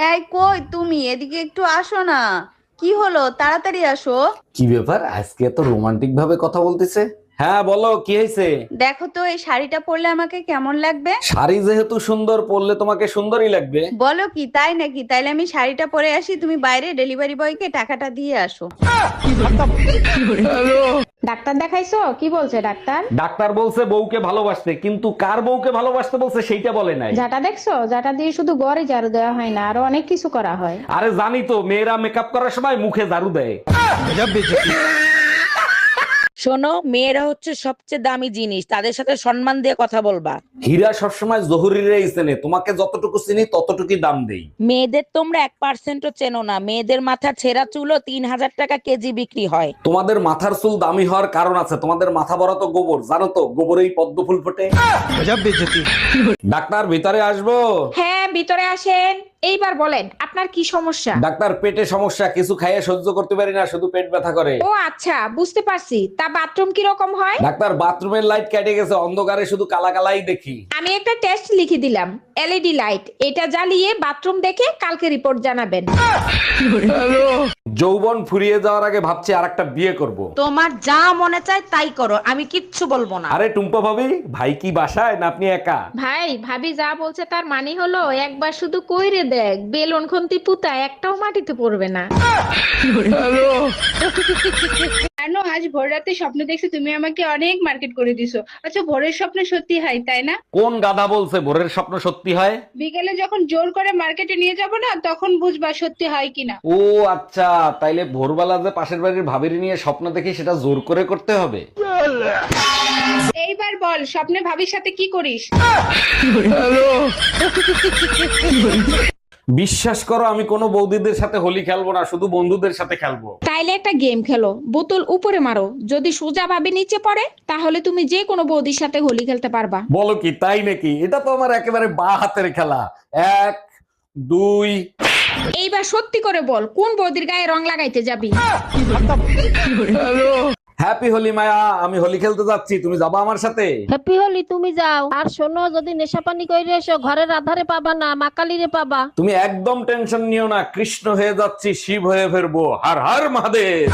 এই কই তুমি এদিকে একটু আসো না। কি হলো, তাড়াতাড়ি আসো। কি ব্যাপার আজকে এত রোমান্টিক ভাবে কথা বলতেছে? হ্যাঁ বলো, কি হয়েছে? দেখো তো এই শাড়িটা পরলে আমাকে কেমন লাগবে। শাড়ি যেহেতু সুন্দর, পরলে তোমাকে সুন্দরই লাগবে। বলো কি, তাই নাকি? তাইলে আমি শাড়িটা পরে আসি, তুমি বাইরে ডেলিভারি বয়কে টাকাটা দিয়ে আসো। ডাক্তার দেখাইছো? কি বলছে ডাক্তার? ডাক্তার বলছে বউকে ভালোবাসতে, কিন্তু কার বউকে ভালোবাসতে বলছে সেইটা বলে নাই। যাটা দেখছো, যাটা দিয়ে শুধু গড়ে ঝাড়ু দেওয়া হয় না, আরো অনেক কিছু করা হয়। আরে জানি তো, মেয়েরা মেকআপ করার সময় মুখে ঝাড়ু দেয়। শোনো, মেয়েরা হচ্ছে সবচেয়ে দামি জিনিস, তাদের সাথে সম্মান দিয়ে কথা বলবা। হীরা সবসময় জহুরিরাই চেনে, তোমাকে যতটুকু চিনি ততটুকুই দাম দেই। মেয়েদের তোমরা 1%ও চেনো না। মেয়েদের মাথার ছেঁড়া চুলও 3000 টাকা কেজি বিক্রি হয়। তোমাদের মাথার চুল দামি হওয়ার কারণ আছে, তোমাদের মাথা ভরা তো গোবর, জানো তো গোবরেই পদ্ম ফুল ফোটে। ডাক্তার ভিতরে আসবো? হ্যাঁ, ভিতরে আসেন। এইবার বলেন আপনার কি সমস্যা? ডাক্তার পেটে সমস্যা, কিছু খাইয়ে সহ্য করতে পারি না, শুধু পেট ব্যথা করে। ও আচ্ছা, বুঝতে পারছি। তা বাথরুম কি রকম হয়? ডাক্তার বাথরুমের লাইট কেটে গেছে, অন্ধকারে শুধু কালা কালাই দেখি। আমি একটা টেস্ট লিখে দিলাম, এলইডি লাইট। এটা জ্বালিয়ে বাথরুম দেখে কালকে রিপোর্ট জানাবেন। যৌবন ফুরিয়ে যাওয়ার আগে ভাবছি আরেকটা বিয়ে করব। তোমার যা মনে চায় তাই করো, আমি কিচ্ছু বলবো না। আরে টুম্পা ভাবি, ভাই কি বাসায় না আপনি একা? ভাই ভাবি যা বলছে তার মানে হলো একবার শুধু কইরে দেখ, বেলুন খুন্তি পুতা একটাও মাটিতে পড়বে না। জানো, আজ ভোর রাতে স্বপ্ন দেখছি তুমি আমাকে অনেক মার্কেট করে দিছো। আচ্ছা, ভোরের স্বপ্ন সত্যি হয় তাই না? কোন গাধা বলছে ভোরের স্বপ্ন সত্যি হয়? বিকেলে যখন জোর করে মার্কেটে নিয়ে যাব না, তখন বুঝবা সত্যি হয় কিনা। ও আচ্ছা, তাইলে ভোরবেলা যে পাশের বাড়ির ভাবির নিয়ে স্বপ্ন দেখি সেটা জোর করে করতে হবে। এইবার বল, স্বপ্নে ভাবির সাথে কি করিস? বিশ্বাস করো, আমি কোনো বৌদিদের সাথে হোলি খেলবো না, শুধু বন্ধুদের সাথে খেলবো। তাইলে একটা গেম খেলো, বোতল উপরে মারো, যদি সোজা ভাবে নিচে পড়ে তাহলে তুমি যে কোনো বৌদির সাথে হোলি খেলতে পারবা। বলো কি, তাই নাকি? এটা তো আমার একেবারে বা হাতের খেলা। এক, দুই। এইবার সত্যি করে বল, কোন বৌদির গায়ে রং লাগাইতে যাবি? হ্যাপি হোলি মায়া, আমি হোলি খেলতে যাচ্ছি, তুমি যাবা আমার সাথে? হ্যাপি হলি তুমি যাও, আর শোনো যদি নেশাপানি করে এসো ঘরের আধারে পাবা না, মা কালীরে পাবা। তুমি একদম টেনশন নিও না, কৃষ্ণ হয়ে যাচ্ছি, শিব হয়ে ফিরবো। হর হর মহাদেব।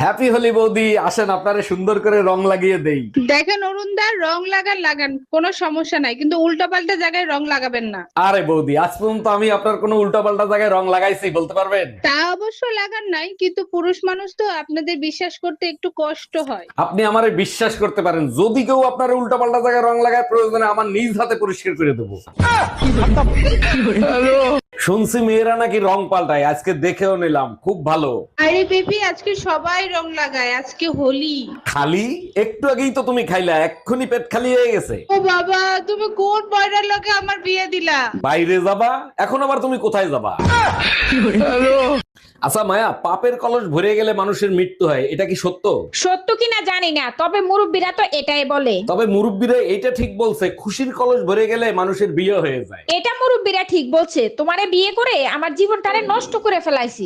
হ্যাপি হোলি বৌদি, আসেন আপনারে সুন্দর করে রং লাগিয়ে দেই। দেখেন অরুণদার, রং লাগান কোনো সমস্যা নাই, কিন্তু উল্টো পাল্টা জায়গায় রং লাগাবেন না। আরে বৌদি, আজ পর্যন্ত আমি আপনার কোনো উল্টাপাল্টা জায়গায় রং লাগাইছি বলতে পারবেন? তা অবশ্য লাগান নাই, কিন্তু পুরুষ মানুষ তো, আপনাদের বিশ্বাস করতে একটু কষ্ট হয়। আপনি আমারে বিশ্বাস করতে পারেন, যদি কেউ আপনার উল্টাপাল্টা জায়গায় রং লাগায় প্রয়োজনে আমার নিজ হাতে পরিষ্কার করে দেবো। শুনছি মেয়েরা নাকি রং পাল্টায়, আজকে দেখেও নিলাম, খুব ভালো। আরে বেবি, আজকে সবাই রং লাগায়, আজকে হোলি। খালি একটু আগেই তো তুমি খাইলা, এক্ষুনি পেট খালি হয়ে গেছে। ও বাবা, তুমি কোন বয়রার লগে আমার বিয়ে দিলা? বাইরে যাবা, এখন আবার তুমি কোথায় যাবা? আচ্ছা মায়া, পাপের কলস ভরে গেলে মানুষের মৃত্যু হয়, এটা কি সত্য? সত্য কিনা জানি না, তবে মুরব্বীরা তো এটাই বলে। তবে মুরব্বীরা এইটা ঠিক বলছে, খুশির কলস ভরে গেলে মানুষের বিয়ে হয়ে যায়। এটা মুরব্বীরা ঠিক বলছে, তোমারে বিয়ে করে আমার জীবনটারে নষ্ট করে ফেলাইছি।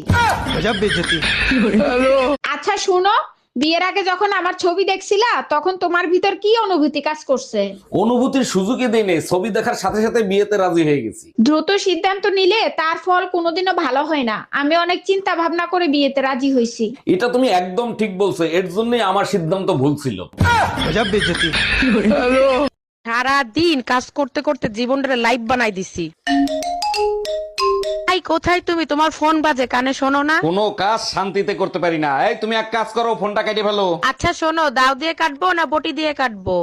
আচ্ছা শুনো, বিয়ের আগে যখন আমার ছবি দেখছিলা তখন তোমার ভিতর কি অনুভূতি কাজ করছে? অনুভূতির সুযোগই দেই নেই, ছবি দেখার সাথে সাথে বিয়েতে রাজি হয়ে গেছি। দ্রুত সিদ্ধান্ত নিলে তার ফল কোনোদিনও ভালো হয় না। আমি অনেক চিন্তা ভাবনা করে বিয়েতে রাজি হয়েছি। এটা তুমি একদম ঠিক বলছো, এর জন্যই আমার সিদ্ধান্ত ভুল ছিল। সারা দিন কাজ করতে করতে জীবনটারে লাইফ বানাই দিছি। এই কোথায় তুমি? তোমার ফোন বাজে, কানে শোনো না? কোনো কাজ শান্তিতে করতে পারি না। এই তুমি এক কাজ করো, ফোনটা কেটে ফেলো। আচ্ছা শোনো, দাও দিয়ে কাটবো না বটি দিয়ে কাটবো?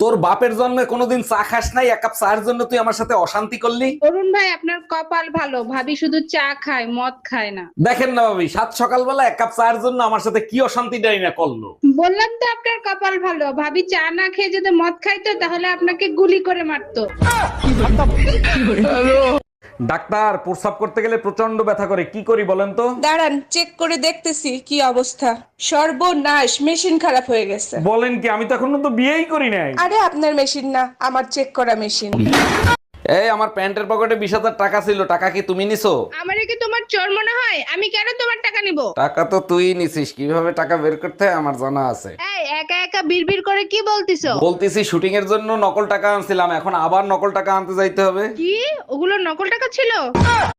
তোর বাপের জন্মে কোনোদিন চা খাস নাই, এক কাপ চায়ের জন্য তুই আমার সাথে অশান্তি করলি। অরুণ ভাই, আপনার কপাল ভালো, ভাবি শুধু চা খায়, মদ খায় না। দেখেন না ভাবি, সাত সকালবেলা এক কাপ চায়ের জন্য আমার সাথে কি অশান্তিটাই না করলো। বললাম তো আপনার কপাল ভালো, ভাবি চা না খেয়ে যদি মদ খাইতো তাহলে আপনাকে গুলি করে মারতো। ডাক্তার, প্রস্রাব করতে গেলে প্রচন্ড ব্যথা করে, কি করি বলেন তো? দাঁড়ান, চেক করে দেখতেছি কি অবস্থা। সর্বনাশ, মেশিন খারাপ হয়ে গেছে। বলেন কি? আমি তো এখনো তো বিয়েই করি নাই। আরে আপনার মেশিন না, আমার চেক করা মেশিন। এই আমার প্যান্টের পকেটে 20,000 টাকা ছিল, টাকা কি তুমি নিছো? আমারে কি তোমার চোর মনে হয়? আমি কেন তোমার টাকা নিব? টাকা তো তুই নিছিস, কিভাবে টাকা বের করতে হয় আমার জানা আছে। এই একা একা বিড়বিড় করে কি বলতিছো? বলতেছি শুটিং এর জন্য নকল টাকা আনছিলাম, এখন আবার নকল টাকা আনতে যাইতে হবে। কি ওগুলো নকল টাকা ছিল?